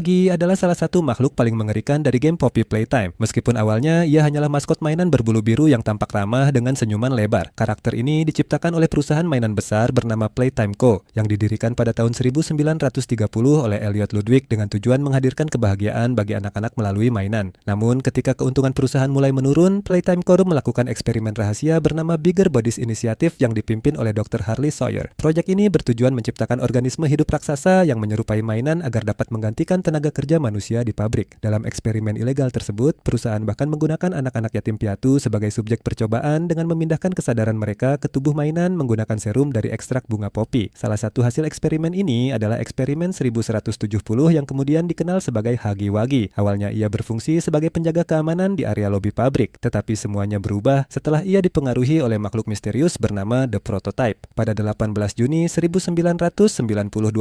Wagi adalah salah satu makhluk paling mengerikan dari game Poppy Playtime. Meskipun awalnya ia hanyalah maskot mainan berbulu biru yang tampak ramah dengan senyuman lebar. Karakter ini diciptakan oleh perusahaan mainan besar bernama Playtime Co. yang didirikan pada tahun 1930 oleh Elliot Ludwig dengan tujuan menghadirkan kebahagiaan bagi anak-anak melalui mainan. Namun, ketika keuntungan perusahaan mulai menurun, Playtime Co. melakukan eksperimen rahasia bernama Bigger Bodies Initiative yang dipimpin oleh Dr. Harley Sawyer. Proyek ini bertujuan menciptakan organisme hidup raksasa yang menyerupai mainan agar dapat menggantikan tenaga kerja manusia di pabrik. Dalam eksperimen ilegal tersebut, perusahaan bahkan menggunakan anak-anak yatim piatu sebagai subjek percobaan dengan memindahkan kesadaran mereka ke tubuh mainan menggunakan serum dari ekstrak bunga popi. Salah satu hasil eksperimen ini adalah eksperimen 1170 yang kemudian dikenal sebagai Huggy Wuggy. Awalnya ia berfungsi sebagai penjaga keamanan di area lobi pabrik, tetapi semuanya berubah setelah ia dipengaruhi oleh makhluk misterius bernama The Prototype. Pada 18 Juni 1992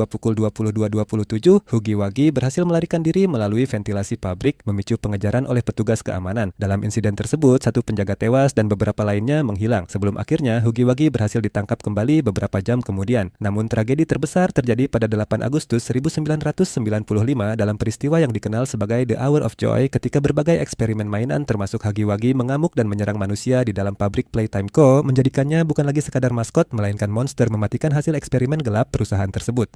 pukul 22.27, Huggy Wuggy berhasil melarikan diri melalui ventilasi pabrik, memicu pengejaran oleh petugas keamanan. Dalam insiden tersebut, satu penjaga tewas dan beberapa lainnya menghilang. Sebelum akhirnya, Huggy Wuggy berhasil ditangkap kembali beberapa jam kemudian. Namun tragedi terbesar terjadi pada 8 Agustus 1995 dalam peristiwa yang dikenal sebagai The Hour of Joy ketika berbagai eksperimen mainan termasuk Huggy Wuggy mengamuk dan menyerang manusia di dalam pabrik Playtime Co. menjadikannya bukan lagi sekadar maskot, melainkan monster mematikan hasil eksperimen gelap perusahaan tersebut.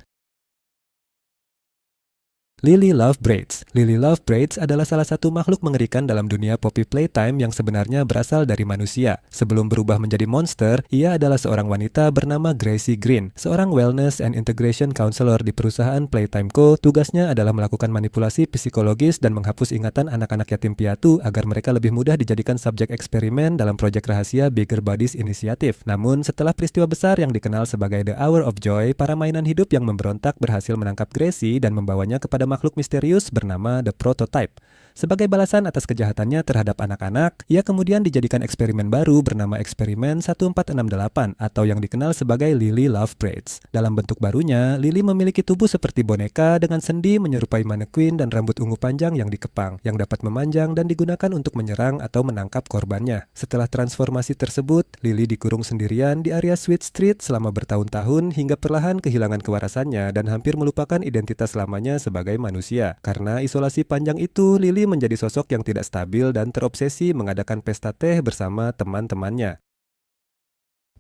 Lily Love Braids. Lily Love Braids adalah salah satu makhluk mengerikan dalam dunia Poppy Playtime yang sebenarnya berasal dari manusia. Sebelum berubah menjadi monster, ia adalah seorang wanita bernama Gracie Green, seorang wellness and integration counselor di perusahaan Playtime Co. Tugasnya adalah melakukan manipulasi psikologis dan menghapus ingatan anak-anak yatim piatu agar mereka lebih mudah dijadikan subjek eksperimen dalam proyek rahasia Bigger Bodies Initiative. Namun, setelah peristiwa besar yang dikenal sebagai The Hour of Joy, para mainan hidup yang memberontak berhasil menangkap Gracie dan membawanya kepada makhluk misterius bernama The Prototype. Sebagai balasan atas kejahatannya terhadap anak-anak, ia kemudian dijadikan eksperimen baru bernama eksperimen 1468 atau yang dikenal sebagai Lily Love Braids. Dalam bentuk barunya, Lily memiliki tubuh seperti boneka dengan sendi menyerupai mannequin dan rambut ungu panjang yang dikepang, yang dapat memanjang dan digunakan untuk menyerang atau menangkap korbannya. Setelah transformasi tersebut, Lily dikurung sendirian di area Sweet Street selama bertahun-tahun hingga perlahan kehilangan kewarasannya dan hampir melupakan identitas lamanya sebagai manusia. Karena isolasi panjang itu, Lily menjadi sosok yang tidak stabil dan terobsesi mengadakan pesta teh bersama teman-temannya.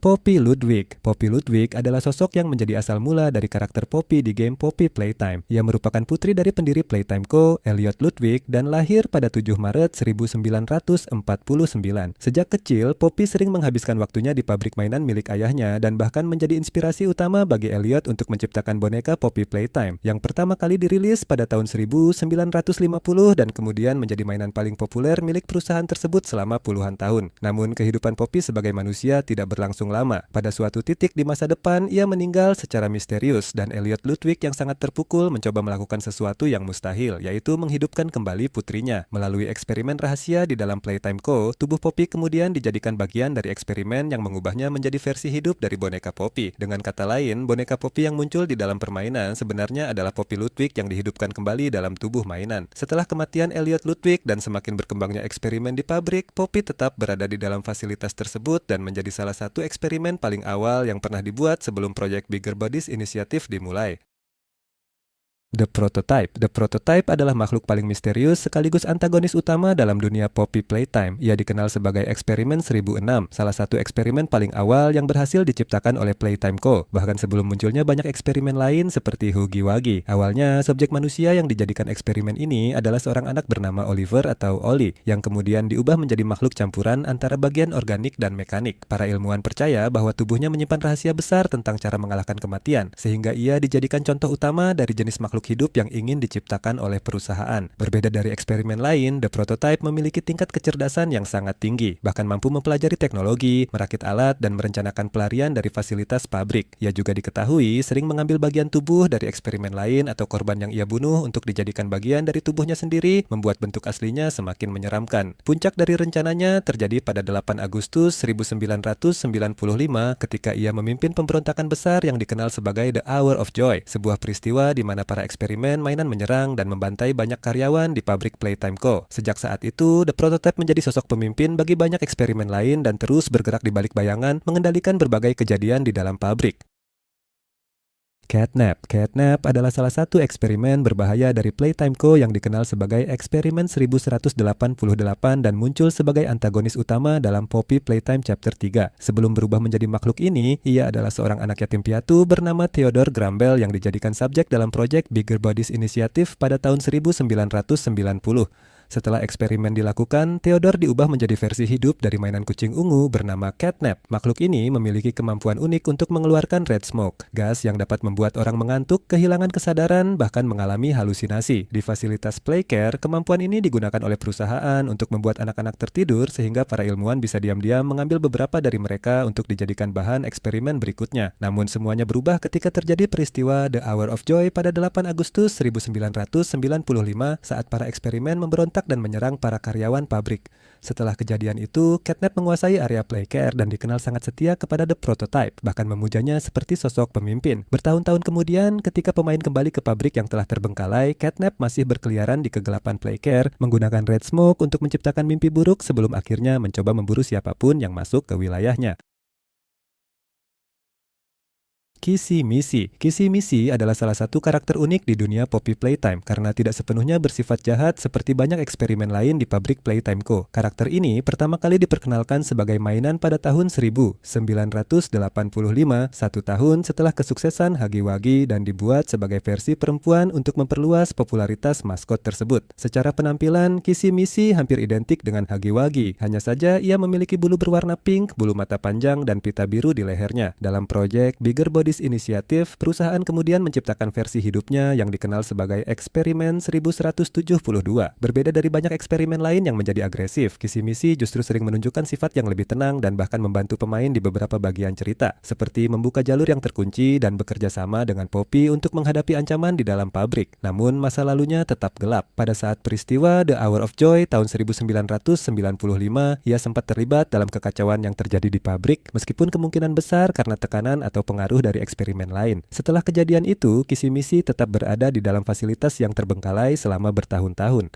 Poppy Ludwig. Poppy Ludwig adalah sosok yang menjadi asal mula dari karakter Poppy di game Poppy Playtime. Ia merupakan putri dari pendiri Playtime Co., Elliot Ludwig, dan lahir pada 7 Maret 1949. Sejak kecil, Poppy sering menghabiskan waktunya di pabrik mainan milik ayahnya dan bahkan menjadi inspirasi utama bagi Elliot untuk menciptakan boneka Poppy Playtime, yang pertama kali dirilis pada tahun 1950 dan kemudian menjadi mainan paling populer milik perusahaan tersebut selama puluhan tahun. Namun, kehidupan Poppy sebagai manusia tidak berlangsung lama. Pada suatu titik di masa depan, ia meninggal secara misterius dan Elliot Ludwig yang sangat terpukul mencoba melakukan sesuatu yang mustahil, yaitu menghidupkan kembali putrinya. Melalui eksperimen rahasia di dalam Playtime Co., tubuh Poppy kemudian dijadikan bagian dari eksperimen yang mengubahnya menjadi versi hidup dari boneka Poppy. Dengan kata lain, boneka Poppy yang muncul di dalam permainan sebenarnya adalah Poppy Ludwig yang dihidupkan kembali dalam tubuh mainan. Setelah kematian Elliot Ludwig dan semakin berkembangnya eksperimen di pabrik, Poppy tetap berada di dalam fasilitas tersebut dan menjadi salah satu eksperimen paling awal yang pernah dibuat sebelum proyek Bigger Bodies Initiative dimulai. The Prototype. The Prototype adalah makhluk paling misterius sekaligus antagonis utama dalam dunia Poppy Playtime. Ia dikenal sebagai eksperimen 1006, salah satu eksperimen paling awal yang berhasil diciptakan oleh Playtime Co. Bahkan sebelum munculnya banyak eksperimen lain seperti Huggy Wuggy. Awalnya, subjek manusia yang dijadikan eksperimen ini adalah seorang anak bernama Oliver atau Oli, yang kemudian diubah menjadi makhluk campuran antara bagian organik dan mekanik. Para ilmuwan percaya bahwa tubuhnya menyimpan rahasia besar tentang cara mengalahkan kematian, sehingga ia dijadikan contoh utama dari jenis makhluk hidup yang ingin diciptakan oleh perusahaan. Berbeda dari eksperimen lain, The Prototype memiliki tingkat kecerdasan yang sangat tinggi, bahkan mampu mempelajari teknologi, merakit alat, dan merencanakan pelarian dari fasilitas pabrik. Ia juga diketahui sering mengambil bagian tubuh dari eksperimen lain atau korban yang ia bunuh untuk dijadikan bagian dari tubuhnya sendiri, membuat bentuk aslinya semakin menyeramkan. Puncak dari rencananya terjadi pada 8 Agustus 1995 ketika ia memimpin pemberontakan besar yang dikenal sebagai The Hour of Joy, sebuah peristiwa di mana para eksperimen mainan menyerang dan membantai banyak karyawan di pabrik Playtime Co. Sejak saat itu, The Prototype menjadi sosok pemimpin bagi banyak eksperimen lain dan terus bergerak di balik bayangan, mengendalikan berbagai kejadian di dalam pabrik. Catnap. Catnap adalah salah satu eksperimen berbahaya dari Playtime Co. yang dikenal sebagai eksperimen 1188 dan muncul sebagai antagonis utama dalam Poppy Playtime Chapter 3. Sebelum berubah menjadi makhluk ini, ia adalah seorang anak yatim piatu bernama Theodore Grumble yang dijadikan subjek dalam proyek Bigger Bodies Initiative pada tahun 1990. Setelah eksperimen dilakukan, Theodore diubah menjadi versi hidup dari mainan kucing ungu bernama Catnap. Makhluk ini memiliki kemampuan unik untuk mengeluarkan red smoke, gas yang dapat membuat orang mengantuk, kehilangan kesadaran, bahkan mengalami halusinasi. Di fasilitas Playcare, kemampuan ini digunakan oleh perusahaan untuk membuat anak-anak tertidur sehingga para ilmuwan bisa diam-diam mengambil beberapa dari mereka untuk dijadikan bahan eksperimen berikutnya. Namun semuanya berubah ketika terjadi peristiwa The Hour of Joy pada 8 Agustus 1995 saat para eksperimen memberontak dan menyerang para karyawan pabrik. Setelah kejadian itu, Catnap menguasai area Playcare dan dikenal sangat setia kepada The Prototype, bahkan memujanya seperti sosok pemimpin. Bertahun-tahun kemudian, ketika pemain kembali ke pabrik yang telah terbengkalai, Catnap masih berkeliaran di kegelapan Playcare, menggunakan red smoke untuk menciptakan mimpi buruk sebelum akhirnya mencoba memburu siapapun yang masuk ke wilayahnya. Kissy Missy. Kissy Missy adalah salah satu karakter unik di dunia Poppy Playtime karena tidak sepenuhnya bersifat jahat seperti banyak eksperimen lain di pabrik Playtime Co. Karakter ini pertama kali diperkenalkan sebagai mainan pada tahun 1985, satu tahun setelah kesuksesan Huggy Wuggy dan dibuat sebagai versi perempuan untuk memperluas popularitas maskot tersebut. Secara penampilan, Kissy Missy hampir identik dengan Huggy Wuggy, hanya saja ia memiliki bulu berwarna pink, bulu mata panjang, dan pita biru di lehernya. Dalam proyek Bigger Bodies Initiative, perusahaan kemudian menciptakan versi hidupnya yang dikenal sebagai eksperimen 1172. Berbeda dari banyak eksperimen lain yang menjadi agresif, Kissy Missy justru sering menunjukkan sifat yang lebih tenang dan bahkan membantu pemain di beberapa bagian cerita, seperti membuka jalur yang terkunci dan bekerja sama dengan Poppy untuk menghadapi ancaman di dalam pabrik. Namun masa lalunya tetap gelap. Pada saat peristiwa The Hour of Joy tahun 1995, ia sempat terlibat dalam kekacauan yang terjadi di pabrik, meskipun kemungkinan besar karena tekanan atau pengaruh dari eksperimen lain. Setelah kejadian itu, Kissy Missy tetap berada di dalam fasilitas yang terbengkalai selama bertahun-tahun.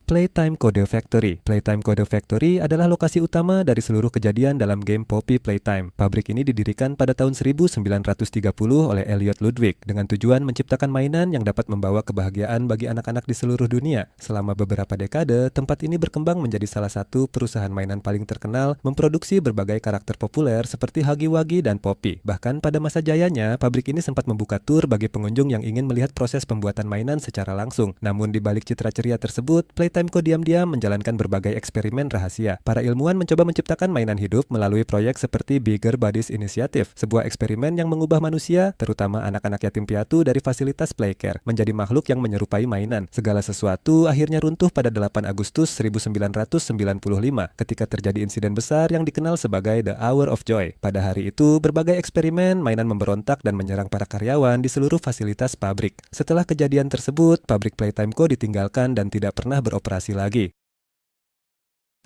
Playtime Code Factory. Playtime Code Factory adalah lokasi utama dari seluruh kejadian dalam game Poppy Playtime. Pabrik ini didirikan pada tahun 1930 oleh Elliot Ludwig dengan tujuan menciptakan mainan yang dapat membawa kebahagiaan bagi anak-anak di seluruh dunia. Selama beberapa dekade, tempat ini berkembang menjadi salah satu perusahaan mainan paling terkenal, memproduksi berbagai karakter populer seperti Huggy Wuggy dan Poppy. Bahkan pada masa jayanya, pabrik ini sempat membuka tur bagi pengunjung yang ingin melihat proses pembuatan mainan secara langsung. Namun di balik citra ceria tersebut, Playtime Co diam-diam menjalankan berbagai eksperimen rahasia. Para ilmuwan mencoba menciptakan mainan hidup melalui proyek seperti Bigger Bodies Initiative, sebuah eksperimen yang mengubah manusia, terutama anak-anak yatim piatu dari fasilitas Playcare, menjadi makhluk yang menyerupai mainan. Segala sesuatu akhirnya runtuh pada 8 Agustus 1995 ketika terjadi insiden besar yang dikenal sebagai The Hour of Joy. Pada hari itu, berbagai eksperimen mainan memberontak dan menyerang para karyawan di seluruh fasilitas pabrik. Setelah kejadian tersebut, pabrik Playtime Co ditinggalkan dan tidak pernah beroperasi lagi.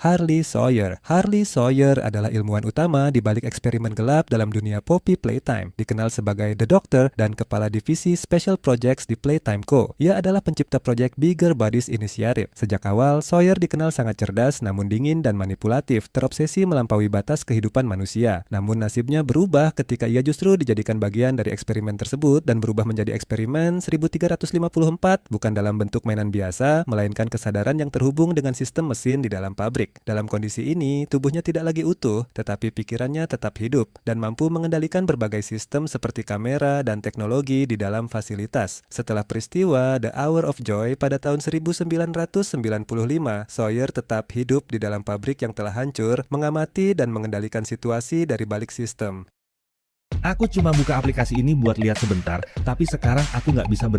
Harley Sawyer. Harley Sawyer adalah ilmuwan utama di balik eksperimen gelap dalam dunia Poppy Playtime, dikenal sebagai The Doctor dan kepala divisi Special Projects di Playtime Co. Ia adalah pencipta proyek Bigger Bodies Initiative. Sejak awal, Sawyer dikenal sangat cerdas namun dingin dan manipulatif, terobsesi melampaui batas kehidupan manusia. Namun nasibnya berubah ketika ia justru dijadikan bagian dari eksperimen tersebut dan berubah menjadi eksperimen 1354, bukan dalam bentuk mainan biasa, melainkan kesadaran yang terhubung dengan sistem mesin di dalam pabrik. Dalam kondisi ini, tubuhnya tidak lagi utuh, tetapi pikirannya tetap hidup dan mampu mengendalikan berbagai sistem seperti kamera dan teknologi di dalam fasilitas. Setelah peristiwa The Hour of Joy pada tahun 1995, Sawyer tetap hidup di dalam pabrik yang telah hancur, mengamati dan mengendalikan situasi dari balik sistem. Aku cuma buka aplikasi ini buat lihat sebentar, tapi sekarang aku nggak bisa berhenti.